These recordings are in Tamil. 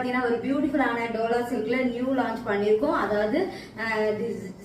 பாத்தீங்கன்னா ஒரு பியூட்டிஃபுல்லான டோலா சில்க்ல நியூ லான்ச் பண்ணிருக்கோம். அதாவது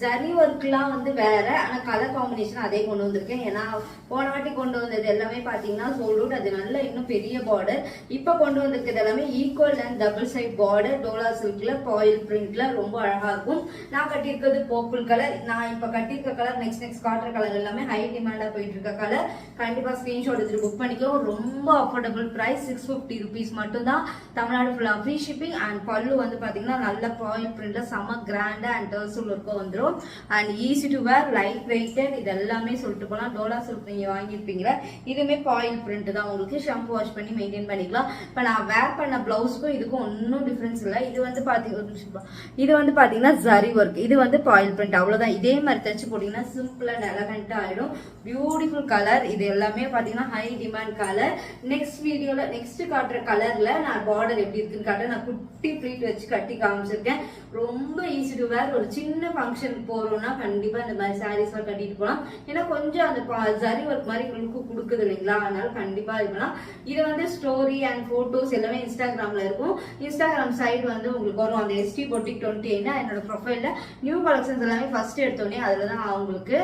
ஜரி ஒர்க்லாம் வந்து வேற, ஆனா கலர் காம்பினேஷன் அதே கொண்டு வந்திருக்கேன். ஏன்னா போன வாட்டி கொண்டு வந்தது எல்லாமே பாத்தீங்கன்னா சோல்ட் அவுட், அது நல்ல இன்னும் பெரிய பார்டர். இப்ப கொண்டு வந்திருக்கிறது எல்லாமே equal and double side border டோலா சில்க்ல பாயில் பிரிண்ட்ல ரொம்ப அழகா இருக்கும். நான் கட்டியிருக்கிறது பர்பிள் கலர். நான் இப்ப கட்டியிருக்க கலர் நெக்ஸ்ட் காட்டுற கலர் எல்லாமே ஹை டிமாண்டா போயிட்டு இருக்க கலர். கண்டிப்பா ஸ்கிரீன்ஷாட் எடுத்து புக் பண்ணிக்கோ. ரொம்ப அஃபோர்டபுள் பிரைஸ், 650 rupees மட்டும் தான். தமிழ்நாடு ஃபுல்லா ஃப்ரீ ஷிப்பிங். அண்ட் பல்லு வந்து பாத்தீங்கன்னா நல்ல பாயில் பிரிண்ட்ல செம கிராண்டா அண்ட் டர்சல் ஒர்க்கும் வந்துடும். And easy to wear, light weighted, இது எல்லாமே சொல்லிட்டு போலாம். டோலா சில்க் நீங்க வாங்கியிருப்பீங்களா, இதுவுமே பாயில் பிரிண்ட் தான். உங்களுக்கு ஷாம்பு வாஷ் பண்ணி மெயின்டைன் பண்ணிக்கலாம். இப்ப நான் வேர் பண்ண பிளவுஸ்க்கும் இதுக்கும் ஒன்னும் டிஃபரன்ஸ் இல்லை. இது வந்து பாத்தீங்கன்னா ஜரி ஒர்க், இது வந்து பாயில் பிரிண்ட், அவ்வளவுதான். இதே மாதிரி தச்சு போட்டீங்கன்னா சிம்பிள் அண்ட் எலகண்டா ஆயிடும். Beautiful colour. இது எல்லாமே பாத்தீங்கன்னா ஹை டிமாண்ட் கலர். நெக்ஸ்ட் வீடியோல நெக்ஸ்ட் காட்டுற கலர்ல நான் பார்டர் எப்படி இருக்குன்னு காட்டுறேன். நான் குட்டி ப்ளீட் வச்சு கட்டி காமிச்சிருக்கேன். ரொம்ப ஈஸி டு வேர். ஒரு சின்ன ஃபங்க்ஷன் போறோம்னா கண்டிப்பா இந்த மாதிரி சாரீஸ் எல்லாம் கட்டிட்டு போலாம். ஏன்னா கொஞ்சம் அந்த ஜரி ஒர்க் மாதிரி உங்களுக்கு கொடுக்குது இல்லைங்களா, அதனால கண்டிப்பா இருக்கலாம். இது வந்து ஸ்டோரி அண்ட் போட்டோஸ் எல்லாமே இன்ஸ்டாகிராம்ல இருக்கும். இன்ஸ்டாகிராம் சைடு வந்து உங்களுக்கு வரும். அந்த ST Boutique 28 என்னோட ப்ரொஃபைல்ல நியூ கலெக்ஷன்ஸ் எல்லாமே ஃபர்ஸ்ட் எடுத்தோடனே அதுலதான் அவங்களுக்கு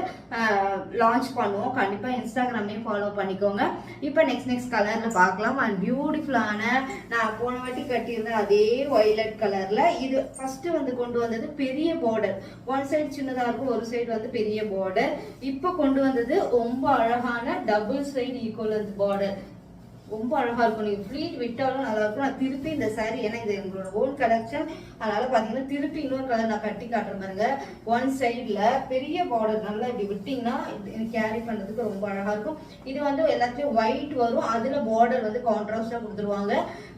லான்ச் பண்ணுவோம். கண்டிப்பா இன்ஸ்டாகிராமையும் ஃபாலோ பண்ணிக்கோங்க. இப்ப நெக்ஸ்ட் கலர்ல பார்க்கலாம். அண்ட் பியூட்டிஃபுல்லான நான் போன வாட்டி கட்டியிருந்தேன் அதே வயலட் கலர்ல. இது ஃபர்ஸ்ட் வந்து கொண்டு வந்தது பெரிய பார்டர், ஒன் சைடு சின்னதா இருக்கும், ஒரு சைடு வந்து பெரிய பார்டர். இப்ப கொண்டு வந்தது ரொம்ப அழகான டபுள் சைடு ஈக்குவல் பார்டர். ரொம்ப அழகா இருக்கும். நீங்க ஃபிளீட் விட்டாலும் நல்லா இருக்கும். நான் திருப்பி இந்த சாரி, ஏன்னா இது எங்களோட ஓன் கலெக்ஷன், அதனால பாத்தீங்கன்னா திருப்பி இன்னொரு கலர் நான் கட்டி காட்டுற பாருங்க. ஒன் சைட்ல பெரிய பார்டர் நல்லா இப்படி விட்டீங்கன்னா கேரி பண்றதுக்கு ரொம்ப அழகா இருக்கும். இது வந்து எல்லாத்தையும் ஒயிட் வரும், அதுல பார்டர் வந்து கான்ட்ராஸ்டா கொடுத்துருவாங்க.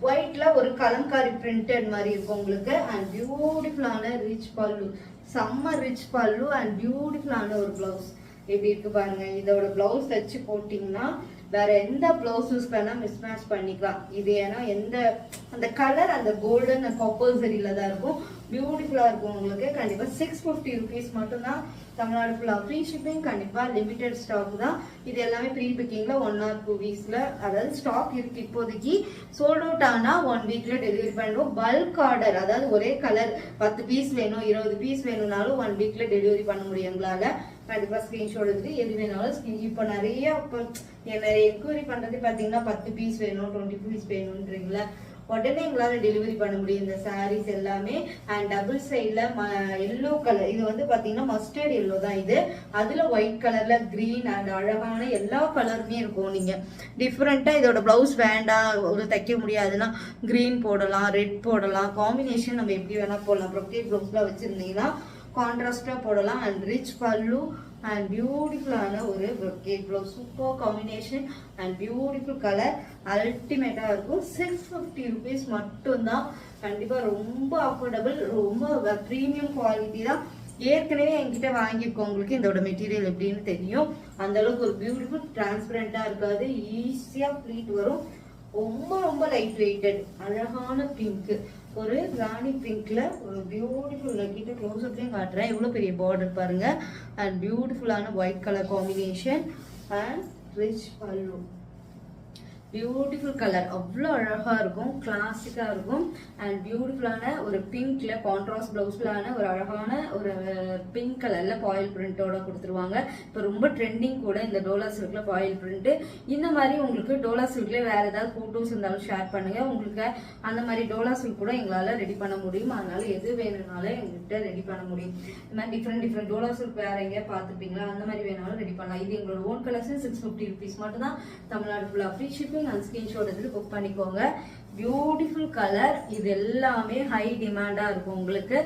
ஒயிட்ல ஒரு கலம்காரி பிரிண்டட் மாதிரி இருக்கும் உங்களுக்கு. அண்ட் பியூட்டிஃபுல்லான ரிச் பல்லு, செம்ம ரிச் பல்லு அண்ட் பியூட்டிஃபுல்லான ஒரு பிளவுஸ் எப்படி இருக்கு பாருங்க. இதோட பிளவுஸ் தச்சு போட்டீங்கன்னா வேற எந்த பிளவுஸ் யூஸ் பண்ணா மிஸ்மேட்ச் பண்ணிக்கலாம். இது ஏன்னா அந்த கலர் அந்த கோல்டன் காப்பர் சரியில தான் இருக்கும். பியூட்டிஃபுல்லா இருக்கும் உங்களுக்கு. கண்டிப்பா 650 rupees மட்டும் தான். தமிழ்நாடு ஃபுல்லா ஃப்ரீ ஷிப்பிங். கண்டிப்பா லிமிடெட் ஸ்டாக் தான். இது எல்லாமே ப்ரீ புக்கிங்ல 1 or 2 weeksல, அதாவது ஸ்டாக் இருக்கு இப்போதைக்கு. சோல்ட் அவுட் ஆனா 1 weekல டெலிவரி பண்ணுவோம். பல்க் ஆர்டர், அதாவது ஒரே கலர் 10 பீஸ் வேணும் 20 பீஸ் வேணும்னாலும் 1 weekல டெலிவரி பண்ண முடியும் எங்களால. கண்டிப்பா ஸ்கிரீன்ஷாட் எடுத்து எது வேணாலும். இப்ப நிறைய என்கொயரி பண்றது பாத்தீங்கன்னா 10 பீஸ் வேணும் 20 பீஸ் வேணும்ன்றீங்களா, உடனே எங்களால டெலிவரி பண்ண முடியும் இந்த சாரீஸ் எல்லாமே. அண்ட் டபுள் சைட்ல எல்லோ கலர், இது வந்து பாத்தீங்கன்னா மஸ்டர்ட் எல்லோ தான் இது. அதுல ஒயிட் கலர்ல கிரீன் அண்ட் அழகான எல்லா கலருமே இருக்கும். நீங்க டிஃப்ரெண்டா இதோட பிளவுஸ் வேண்டாம், ஒரு தைக்க முடியாதுன்னா கிரீன் போடலாம், ரெட் போடலாம், காம்பினேஷன் நம்ம எப்படி வேணா போடலாம். ப்ரொக்கேட் பிளவுஸ்ல வச்சிருந்தீங்கன்னா கான்ட்ராஸ்டா போடலாம். அண்ட் ரிச் பல்லு அண்ட் பியூட்டிஃபுல்லான ஒரு brocade blouse, super combination and beautiful colour, அல்டிமேட்டா இருக்கும். 650 rupees மட்டும் தான். கண்டிப்பா ரொம்ப அஃபோர்டபுள், ரொம்ப பிரீமியம் குவாலிட்டி தான். ஏற்கனவே என்கிட்ட வாங்கியிருக்கோம், உங்களுக்கு இதோட மெட்டீரியல் எப்படின்னு தெரியும். அந்த அளவுக்கு ஒரு பியூட்டிஃபுல் டிரான்ஸ்பரண்டா இருக்காது, ஈஸியா ப்ளீட் வரும். ரொம்ப லைட் வெயிட்டட், அழகான பிங்க், ஒரு ராணி பிங்க்ல ஒரு பியூட்டிஃபுல் கிட்ட க்ளோஸ் அப்லயும் காட்டுறேன். எவ்வளவு பெரிய பார்டர் பாருங்க. அண்ட் பியூட்டிஃபுல்லான white colour combination and rich பல்லு, பியூட்டிஃபுல் கலர், அவ்வளோ அழகா இருக்கும், கிளாசிக்கா இருக்கும். அண்ட் பியூட்டிஃபுல்லான ஒரு பிங்க்ல கான்ட்ராஸ்ட் பிளவுஸ்லான ஒரு அழகான ஒரு பிங்க் கலர்ல பாயில் பிரிண்டோட கொடுத்துருவாங்க. இப்போ ரொம்ப ட்ரெண்டிங் கூட இந்த டோலா சில்க்ல பாயில் பிரிண்ட். இந்த மாதிரி உங்களுக்கு டோலா சில்க்ல வேற ஏதாவது போட்டோஸ் இருந்தாலும் ஷேர் பண்ணுங்க. உங்களுக்கு அந்த மாதிரி டோலா சில்க் கூட எங்களால ரெடி பண்ண முடியும். அதனால எது வேணும்னாலும் எங்ககிட்ட ரெடி பண்ண முடியும். இந்த மாதிரி டிஃப்ரெண்ட் டோலா சில்க் வேற எங்கேயா பார்த்துப்பீங்களா, அந்த மாதிரி வேணாலும் ரெடி பண்ணலாம். இது எங்களோட ஓன் கலெக்ஷன். 650 rupees மட்டும் தான். தமிழ்நாடு ஃபுல்லா ஃப்ரீ ஷிப்பிங். ஸ்கிரீன்ஷாட் எடுத்து புக் பண்ணிக்கோங்க. பியூட்டிஃபுல் கலர், இது எல்லாமே ஹை டிமாண்டா இருக்கும் உங்களுக்கு.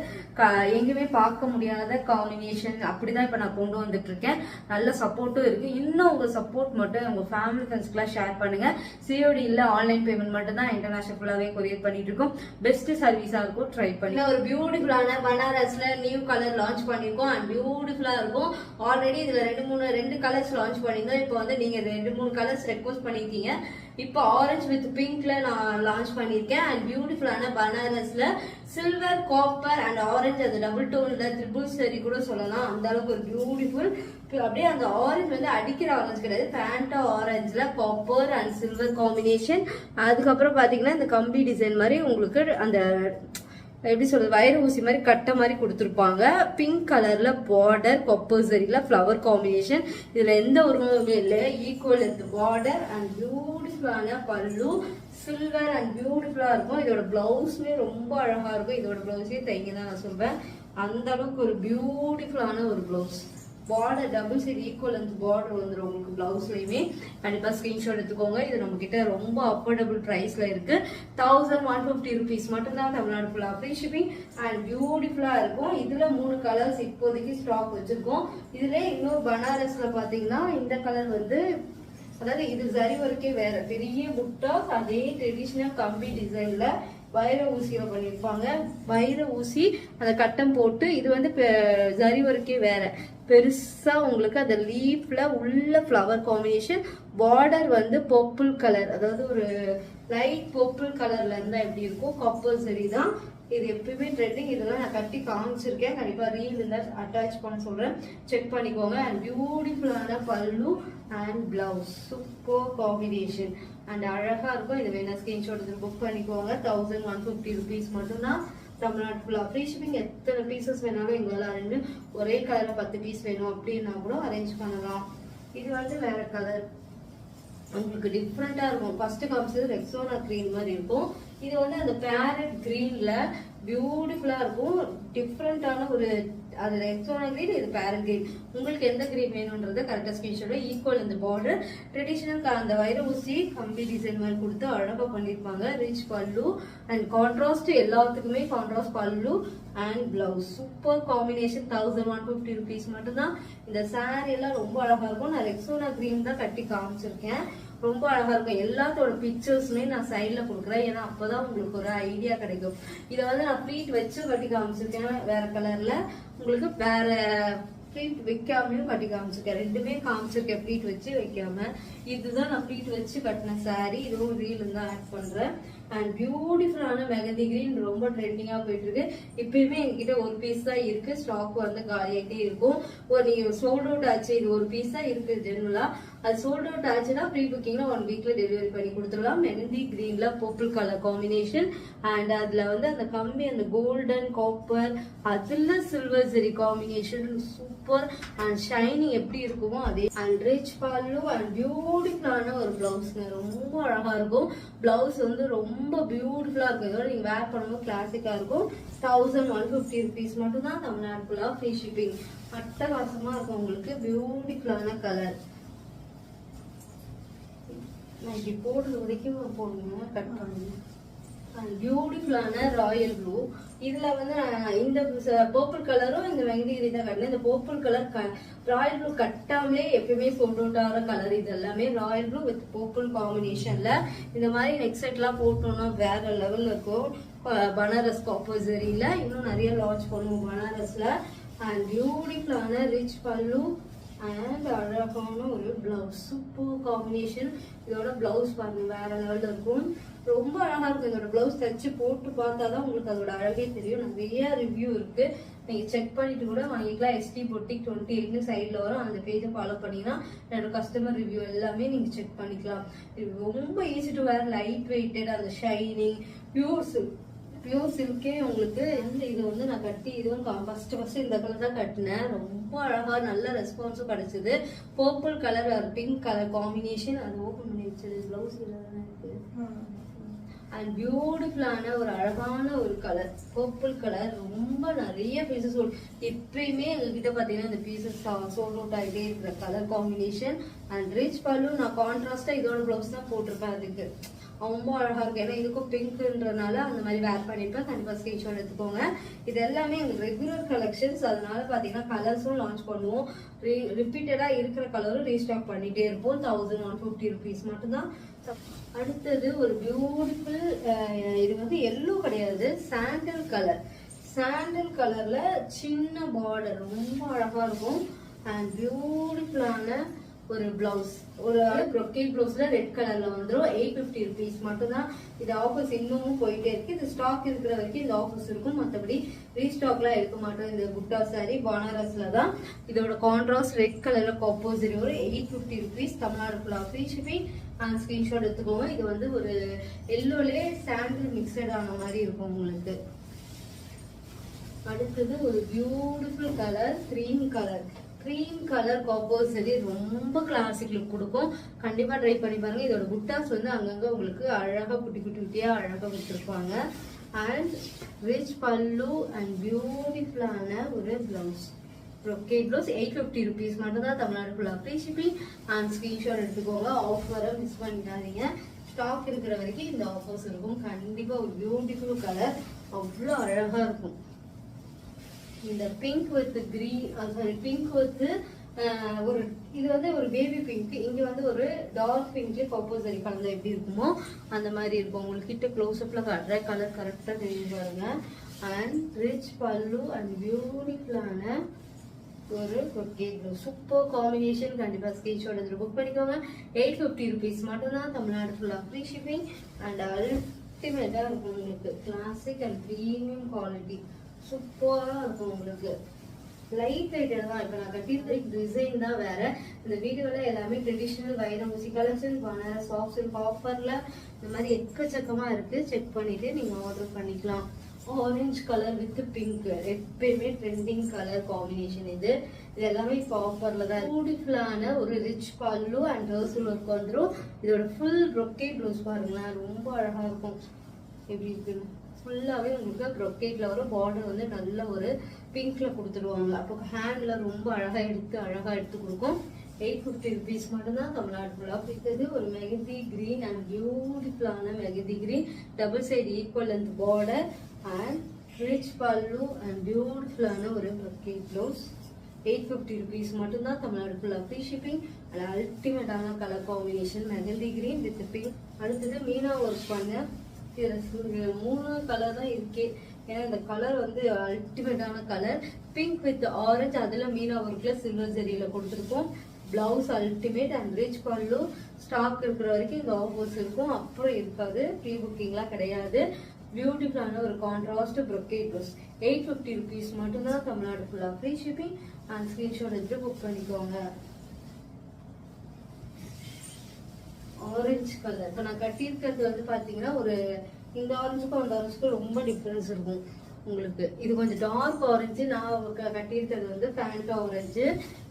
எங்குமே பார்க்க முடியாத காம்பினேஷன் அப்படிதான் இப்ப நான் கொண்டு வந்துட்டு இருக்கேன். நல்ல சப்போர்ட்டும் இருக்கு. இன்னும் உங்க சப்போர்ட் மட்டும் உங்க ஃபேமிலி ஃப்ரெண்ட்ஸ்க்குலாம் ஷேர் பண்ணுங்க. COD இல்ல, ஆன்லைன் பேமெண்ட் மட்டும் தான். இன்டர்நேஷனல் ஃபுல்லாவே கொரியர் பண்ணிட்டு இருக்கோம். பெஸ்ட் சர்வீஸா இருக்கும், ட்ரை பண்ணி. ஒரு பியூட்டிஃபுல்லான பனாரஸ்ல நியூ கலர் லான்ச் பண்ணிருக்கோம். அண்ட் பியூட்டிஃபுல்லா இருக்கும். ஆல்ரெடி இதுல ரெண்டு கலர்ஸ் லான்ச் பண்ணிருந்தோம். இப்போ வந்து நீங்க 2-3 கலர்ஸ் ரெக்வஸ்ட் பண்ணிருக்கீங்க. இப்போ ஆரஞ்சு வித் பிங்க்ல நான் லான்ச் பண்ணியிருக்கேன். அண்ட் பியூட்டிஃபுல்லான பனாரஸ்ல சில்வர், காப்பர் அண்ட் ஆரஞ்சு, அது டபுள் டோன்ல ட்ரிபிள் சரி கூட சொல்லலாம். அந்த அளவுக்கு ஒரு பியூட்டிஃபுல், அப்படியே அந்த ஆரஞ்சு வந்து அடிக்கிற ஆரஞ்சு கிடையாது, பேண்டா ஆரஞ்சுல காப்பர் அண்ட் சில்வர் காம்பினேஷன். அதுக்கப்புறம் பாத்தீங்கன்னா இந்த கம்பி டிசைன் மாதிரி உங்களுக்கு அந்த எப்படி சொல்றது, வயிறு ஊசி மாதிரி கட்ட மாதிரி கொடுத்துருப்பாங்க. பிங்க் கலர்ல பார்டர், கொப்பர் சரியில ஃபிளவர் காம்பினேஷன். இதுல எந்த உருவமுமே இல்லை, ஈக்குவல் இந்த பார்டர் அண்ட் பியூட்டிஃபுல்லான பல்லு, சில்வர் அண்ட் பியூட்டிஃபுல்லா இருக்கும். இதோட பிளவுஸ்மே ரொம்ப அழகா இருக்கும். இதோட பிளவுஸே தைங்க தான் நான் சொல்வேன், அந்த அளவுக்கு ஒரு பியூட்டிஃபுல்லான ஒரு blouse. Border double side equal அந்த பார்டர் வந்துடும் உங்களுக்கு பிளவுஸ்லயுமே. கண்டிப்பா ஸ்கிரீன்ஷாட் எடுத்துக்கோங்க. இது நம்ம கிட்ட ரொம்ப அஃபோர்டபுள் பிரைஸ்ல இருக்கு. 1150 rupees மட்டும்தான், தமிழ்நாடு ஃபுல்லா ஃப்ரீ ஷிப்பிங் அண்ட் பியூட்டிஃபுல்லா இருக்கும். இதுல 3 கலர்ஸ் இப்போதைக்கு ஸ்டாக் வச்சிருக்கோம். இதுல இன்னொரு பனாரஸ்ல பாத்தீங்கன்னா இந்த கலர் வந்து, அதாவது இது ஜரி ஒர்க்கே வேற, பெரிய புட்டாஸ், அதே ட்ரெடிஷனல் கம்பி டிசைன்ல வைர ஊசியில பண்ணிருப்பாங்க. வைர ஊசி அந்த கட்டம் போட்டு, இது வந்து ஜரி ஒர்க்கே வேற, பெருசா உங்களுக்கு அந்த லீஃப்ல உள்ள ஃப்ளவர் காம்பினேஷன். பார்டர் வந்து பர்பிள் கலர், அதாவது ஒரு லைட் பர்பிள் கலர்ல இருந்தா எப்படி இருக்கும், காப்பர் சரி தான். இது எப்பயுமே ட்ரெண்டிங். இதெல்லாம் நான் கட்டி காமிச்சிருக்கேன், கண்டிப்பா ரீல் இருந்தா அட்டாச் பண்ண சொல்றேன், செக் பண்ணிக்கோங்க. அண்ட் பியூட்டிஃபுல்லான பல்லு and blouse, super combination and அழகா இருக்கும். இது வேணா ஸ்கிரீன்ஷாட் எடுத்து புக் பண்ணிக்கோங்க. 1150 rupees மட்டும்தான், தமிழ்நாடு ஃபுல்லா ஃப்ரீ ஷிப்பிங். எத்தனை பீசஸ் வேணாலும் எங்களால் அரேஞ்ச், ஒரே கலர்ல 10 பீஸ் வேணும் அப்படின்னா கூட அரேஞ்ச் பண்ணலாம். இது வந்து வேற கலர், உங்களுக்கு டிஃப்ரெண்டா இருக்கும். ஃபர்ஸ்ட் காமிச்சது ரெக்ஸோனா கிரீன் மாதிரி இருக்கும். இது வந்து அந்த பேரட் கிரீன்ல பியூட்டிஃபுல்லா இருக்கும். டிஃப்ரெண்டான ஒரு, அது ரெக்ஸோனா கிரீன், இது பேரட் கிரீன். உங்களுக்கு எந்த கிரீன் வேணும்ன்றத கரெக்டா ஸ்கிரீன்ஷாட். ஈக்குவல் இந்த பார்டர், ட்ரெடிஷனல் அந்த வைர ஊசி கம்பி டிசைன் மாதிரி கொடுத்து அழகா பண்ணிருப்பாங்க. ரிச் பல்லு அண்ட் கான்ட்ராஸ்ட், எல்லாத்துக்குமே கான்ட்ராஸ்ட் பல்லு and blouse. Super combination. 1150 rupees மட்டும்தான். இந்த சாரி எல்லாம் ரொம்ப அழகா இருக்கும். நான் ரெக்ஸோனா கிரீன் தான் கட்டி காமிச்சிருக்கேன், ரொம்ப அழகா இருக்கும். எல்லாத்தோட பிக்சர்ஸ்மே நான் சைட்ல கொடுக்குறேன், ஏன்னா அப்பதான் உங்களுக்கு ஒரு ஐடியா கிடைக்கும். இதை வந்து நான் ப்ளீட் வச்சு கட்டி காமிச்சிருக்கேன் வேற கலர்ல, உங்களுக்கு வேற ப்ளீட் வைக்காமையும் கட்டி காமிச்சிருக்கேன். ரெண்டுமே காமிச்சிருக்கேன் ப்ளீட் வச்சு வைக்காம. இதுதான் நான் ப்ளீட் வச்சு கட்டின சாரி. இதுவும் ரீல் தான் ஆட் பண்றேன். அண்ட் பியூட்டிஃபுல்லான மெகந்தி கிரீன் ரொம்ப ட்ரெண்டிங்கா போயிட்டு இருக்கு. இப்பயுமே எங்ககிட்ட ஒரு பீஸ் தான் இருக்கு, ஸ்டாக் வந்து காலியாகிட்டே இருக்கும். நீங்க சோல்ட் அவுட் ஆச்சு, இது ஒரு பீஸ் தான் இருக்கு ஜென்ரலா. அது சோல்ட் அவுட் ஆச்சுன்னா ப்ரீ புக்கிங்ல 1 weekல டெலிவரி பண்ணி கொடுத்துடலாம். மெஹந்தி கிரீன்ல பர்பிள் கலர் காம்பினேஷன் அண்ட் அதுல வந்து அந்த கம்பி, அந்த கோல்டன் காப்பர், அதுல silver zari combination, super and shining எப்படி இருக்குமோ அதே. அண்ட் ரிச் பல்லு அண்ட் பியூட்டிஃபுல்லான ஒரு பிளவுஸ், ரொம்ப அழகா இருக்கும். பிளவுஸ் வந்து ரொம்ப பியூட்டிஃபுல்லா இருக்கும். இதோட நீங்க வேர் பண்ணும்போது கிளாசிக்கா இருக்கும். 1150 rupees மட்டும்தான், தமிழ்நாடு ஃபுல்லா ஃப்ரீ ஷிப்பிங். அட்டகாசமா இருக்கும் உங்களுக்கு. பியூட்டிஃபுல்லான கலர். நான் இப்படி போடுறது வரைக்கும் போடுங்க, கட் பண்ணுங்க. பியூட்டிஃபுல்லான ராயல் ப்ளூ. இதுல வந்து இந்த பர்பிள் கலரும் இந்த வெங்கடகிரி தான் கட்டினேன். இந்த பர்பிள் கலர் ராயல் ப்ளூ கட்டாமலே எப்பயுமே சோல்ட் அவுட் ஆகிற கலர். இது எல்லாமே ராயல் ப்ளூ வித் பர்பிள் காம்பினேஷன்ல. இந்த மாதிரி நெக் செட் எல்லாம் போட்டோம்னா வேற லெவல்ல இருக்கும். பனாரஸ் காப்பர் ஜரியில இன்னும் நிறைய லான்ச் பண்ணுவோம் பனாரஸ்ல. அண்ட் பியூட்டிஃபுல்லான ரிச் பல்லு அண்ட் அழகான ஒரு பிளவுஸ், சூப்பர் காம்பினேஷன். இதோட பிளவுஸ் பாருங்க வேற லெவல்ல இருக்கும், ரொம்ப அழகா இருக்கும். இதோட பிளவுஸ் தச்சு போட்டு பார்த்தாதான் உங்களுக்கு அதோட அழகே தெரியும். நிறைய ரிவ்யூ இருக்கு, நீங்க செக் பண்ணிட்டு கூட வாங்கிக்கலாம். ST Boutique 28 சைட்ல வரும், அந்த பேஜை ஃபாலோ பண்ணீங்கன்னா என்னோட கஸ்டமர் ரிவ்யூ எல்லாமே நீங்க செக் பண்ணிக்கலாம். இது ரொம்ப easy to wear, light weighted, அந்த ஷைனிங், பியூர் சில்கே உங்களுக்கு. இது வந்து நான் கட்டி, இதுவும் ஃபர்ஸ்ட் இந்த கலர் தான் கட்டினேன். ரொம்ப அழகா நல்ல ரெஸ்பான்ஸும் கிடைச்சது. Purple colour pink colour combination. அது ஓபன் பண்ணி வச்சது பிளவுஸ் இருக்கு. அண்ட் பியூட்டிஃபுல்லான ஒரு அழகான ஒரு கலர், பர்பிள் கலர். ரொம்ப நிறைய பீசஸ் இப்பயுமே எங்ககிட்ட பாத்தீங்கன்னா இந்த பீசஸ் சோல்ட் அவுட் ஆகிட்டே இருக்கிற கலர் காம்பினேஷன். அண்ட் ரிச் பல்லு நான் கான்ட்ராஸ்டா இதோட பிளவுஸ் தான் போட்டிருப்பேன். அதுக்கு ரொம்ப அழகா இருக்கு, ஏன்னா இதுக்கும் பிங்க்ன்றனால அந்த மாதிரி வேர் பண்ணிருப்பேன். கண்டிப்பா ஸ்கிரீன்ஷாட் எடுத்துக்கோங்க. இது எல்லாமே எங்களுக்கு ரெகுலர் கலெக்ஷன்ஸ், அதனால பாத்தீங்கன்னா கலர்ஸும் லான்ச் பண்ணுவோம். ரிப்பீட்டடா இருக்கிற கலரும் ரீஸ்டாக் பண்ணிட்டே இருப்போம். 1150 rupees மட்டும்தான். அடுத்தது ஒரு பியூட்டிஃபுல், இது வந்து எல்லோ கிடையாது, சாண்டல் கலர். சாண்டல் கலர்ல சின்ன பார்டர், ரொம்ப அழகா இருக்கும். அண்ட் பியூட்டிஃபுல்லான ஒரு பிளவுஸ், ஒரு brocade பிளவுஸ்ல ரெட் கலர்ல வந்துரும். 850 rupees மட்டும் தான். இது ஆஃபர்ஸ் இன்னமும் போயிட்டே இருக்கு. இது ஸ்டாக் இருக்கிற வரைக்கும் இந்த ஆஃபர்ஸ் இருக்கும். மற்றபடி ரீஸ்டாக்லாம் இருக்க மாட்டோம். இந்த புட்டா சாரி பனாரஸ்ல தான். இதோட கான்ட்ராஸ்ட் ரெட் கலர்ல காம்போசிட் ஒரு 850 rupees. தமிழ்நாடு ஃபுல்லா ஃப்ரீ ஷிப்பிங். ஸ்கிரீன்ஷாட் எடுத்துக்கோங்க. இது வந்து ஒரு எல்லோலே சாண்டில் மிக்சட் ஆன மாதிரி இருக்கும் உங்களுக்கு. அடுத்தது ஒரு beautiful colour cream colour. Cream colour காம்போசரி ரொம்ப கிளாசிக் லுக் கொடுக்கும். கண்டிப்பா ட்ரை பண்ணி பாருங்க. இதோட புட்டாஸ் வந்து அங்கங்க உங்களுக்கு அழகா குட்டி குட்டி குட்டியா அழகா கொடுத்துருப்பாங்க. அண்ட் ரிச் பல்லு அண்ட் பியூட்டிஃபுல்லான ஒரு பிளவுஸ். brocade பிளவுஸ் 850 rupees மட்டும் தான். தமிழ்நாடு ஃபுல்லா ஃப்ரீ ஷிப்பிங். அண்ட் ஸ்கிரீன்ஷாட் எடுத்துக்கோங்க. ஆஃபரை மிஸ் பண்ணிடாதீங்க. ஸ்டாக் இருக்கிற வரைக்கும் இந்த ஆஃபர்ஸ் இருக்கும். கண்டிப்பா ஒரு பியூட்டிஃபுல் கலர், அவ்வளோ அழகா இருக்கும். இந்த pink with green, sorry pink with ஒரு இது வந்து ஒரு பேபி பிங்க், இங்க வந்து ஒரு டார்க் பிங்க்ல காம்போசரி கலர்ல எப்படி இருக்குமோ அந்த மாதிரி இருக்கும். உங்களுக்கு கிட்ட க்ளோஸ் அப்ல காட்டுற கலர் கரெக்டா தெரியும் பாருங்க. அண்ட் ரிச் பல்லு அண்ட் பியூட்டிஃபுல்லான ஒரு brocade blouse. Super combination. கண்டிப்பா ஸ்கிரீன்ஷாட் எடுத்து புக் பண்ணிக்கோங்க. 850 rupees மட்டும் தான். தமிழ்நாடு ஃபுல்லா ஃப்ரீ ஷிப்பிங். அண்ட் அல்டிமேட்டா இருக்கும் உங்களுக்கு. கிளாசிக் அண்ட் பிரீமியம் குவாலிட்டி சூப்பரா இருக்கும் உங்களுக்கு. லைட் வெயிட்டட் தான். இப்ப நான் கட்டியிருக்க டிசைன் தான் வேற. இந்த வீடியோல எல்லாமே ட்ரெடிஷனல் வைரமுசி கலெக்ஷன், பனாரஸ் சாஃப்ட் சில்க் ஆஃபர்ல இந்த மாதிரி எக்கச்சக்கமா இருக்கு. செக் பண்ணிட்டு நீங்க ஆர்டர் பண்ணிக்கலாம். ஆரஞ்சு கலர் வித் பிங்க், எப்பயுமே ட்ரெண்டிங் கலர் காம்பினேஷன் இது. இது எல்லாமே இப்போ ஆஃபர்ல தான். பியூட்டிஃபுல்லான ஒரு ரிச் பல்லு அண்ட் டர்சல் ஒர்க் வந்துடும். இதோட ஃபுல் brocade ப்ளவுஸ் பாருங்களேன், ரொம்ப அழகா இருக்கும். எப்படி இருக்குன்னு ஃபுல்லாவே உங்களுக்கு brocade வரும். பார்டர் வந்து நல்ல ஒரு பிங்க்ல கொடுத்துருவாங்க. அப்போ ஹேண்ட்ல ரொம்ப அழகா எடுத்து கொடுக்கும். 850 rupees மட்டும் தான். தமிழ்நாடு ஃபுல்லா பிடித்தது ஒரு மெகந்தி கிரீன் அண்ட் பியூட்டிஃபுல்லான mehndi green, double side equal length border and rich pallu and பியூட்டிஃபுல்லான ஒரு brocade ப்ளவுஸ். 850 rupees மட்டும் தான். தமிழ்நாடு ஃபுல்லா ஃப்ரீ ஷிப்பிங். அது அல்டிமேட்டான colour combination mehndi green with pink. அடுத்தது மீனா ஒர்க் பண்ண 3 கலர் தான் இருக்கே. ஏன்னா இந்த கலர் வந்து அல்டிமேட்டான கலர். பிங்க் வித் ஆரஞ்சு, அதுல மீனா ஒர்க்ல சில்வர் ஜெரியில கொடுத்துருக்கோம். பிளவுஸ் அல்டிமேட் அண்ட் ரிச் பல்லு. ஸ்டாக் இருக்கிற வரைக்கும் இந்த ஆஃபர்ஸ் இருக்கும், அப்புறம் இருக்காது. ப்ரீ புக்கிங்லாம் கிடையாது. பியூட்டிஃபுல்லான ஒரு கான்ட்ராஸ்ட் brocade ப்ளவுஸ். 850 rupees மட்டும் தான். தமிழ்நாடு ஃபுல்லா ஃப்ரீ ஷிப்பிங். அண்ட் ஸ்கிரீன்ஷாட் எடுத்து புக் பண்ணிக்கோங்க. ஆரஞ்சு கலர் இப்போ நான் கட்டியிருக்கிறது வந்து பாத்தீங்கன்னா ஒரு இந்த ஆரஞ்சுக்கும் அந்த ஆரஞ்சுக்கும் ரொம்ப டிஃபரன்ஸ் இருக்கும் உங்களுக்கு. இது கொஞ்சம் டார்க் ஆரஞ்சு, நான் கட்டியிருக்கிறது வந்து ஃபேண்டா ஆரஞ்சு.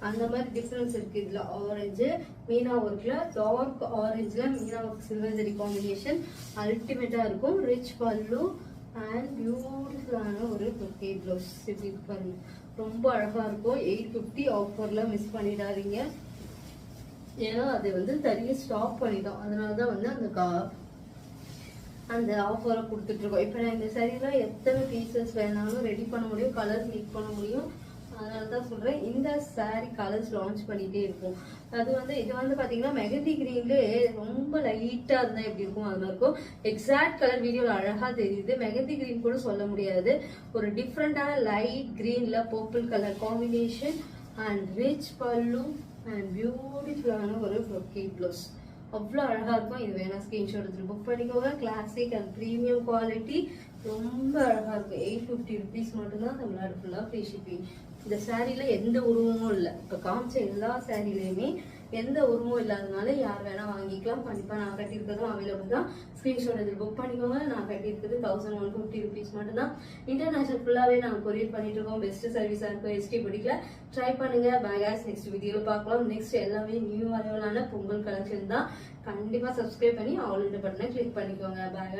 அந்த மாதிரி டிஃபரன்ஸ் இருக்கு இதுல. ஆரஞ்சு மீனா ஒர்க்ல, dark ஆரஞ்சுல Meena work silver zari combination அல்டிமேட்டா இருக்கும். ரிச் பல்லு அண்ட் பியூட்டிஃபுல்லான ஒரு brocade ப்ளவுஸ். இப்படி பாருங்க, ரொம்ப அழகா இருக்கும். 850 ஆஃபர்ல மிஸ் பண்ணிடாதீங்க. ஏன்னா அது வந்து தனியாக ஸ்டாப் பண்ணிட்டோம். அதனாலதான் வந்து அந்த ஆஃபரை கொடுத்துட்டு இருக்கோம். இப்போ நான் இந்த சாரீலாம் எத்தனை பீசஸ் வேணாலும் ரெடி பண்ண முடியும், கலர் மேக் பண்ண முடியும். அதனாலதான் சொல்றேன், இந்த சாரி கலர்ஸ் லான்ச் பண்ணிட்டே இருக்கும். அது வந்து இது வந்து பாத்தீங்கன்னா மெகந்தி கிரீன்ல ரொம்ப லைட்டா இருந்தா எப்படி இருக்கும் அது மாதிரி இருக்கும். எக்ஸாக்ட் கலர் வீடியோல அழகா தெரியுது. மெகந்தி கிரீன் கூட சொல்ல முடியாது. ஒரு டிஃப்ரெண்டான லைட் கிரீன்ல purple colour combination and rich pallu and பியூட்டிஃபுல்லான ஒரு brocade ப்ளவுஸ். அவ்வளோ அழகா இருக்கும். இது வேணா ஸ்கிரீன்ஷாட் எடுத்து புக் பண்ணிக்கோங்க. கிளாசிக் அண்ட் பிரீமியம் குவாலிட்டி, ரொம்ப அழகா இருக்கும். 850 rupees மட்டும் தான். தமிழ்நாடு ஃபுல்லா ஃப்ரீ ஷிப்பிங். இந்த சாரீல எந்த உருவமும் இல்லை. இப்போ காமிச்ச எல்லா சாரீலையுமே எந்த உருவமும் இல்லாதனால யார் வேணா வாங்கிக்கலாம். கண்டிப்பா நான் கட்டியிருக்கிறதும் அவைலபிள் தான். ஸ்கிரீன்ஷாட் எடுத்து புக் பண்ணிக்கோங்க. நான் கட்டியிருக்கிறது 1150 rupees மட்டும் தான். இன்டர்நேஷனல் ஃபுல்லாவே நாங்கள் கொரியர் பண்ணிட்டு இருக்கோம். பெஸ்ட் சர்வீஸா இருக்கும். எஸ்டி படிக்கல ட்ரை பண்ணுங்க. பேகாஸ் நெக்ஸ்ட் வீடியோல பார்க்கலாம். நெக்ஸ்ட் எல்லாமே நியூ அரைவலான பொங்கல் கலெக்ஷன் தான். கண்டிப்பா சப்ஸ்கிரைப் பண்ணி ஆல் இந்த பட்டனை கிளிக் பண்ணிக்கோங்க. பேகாஸ்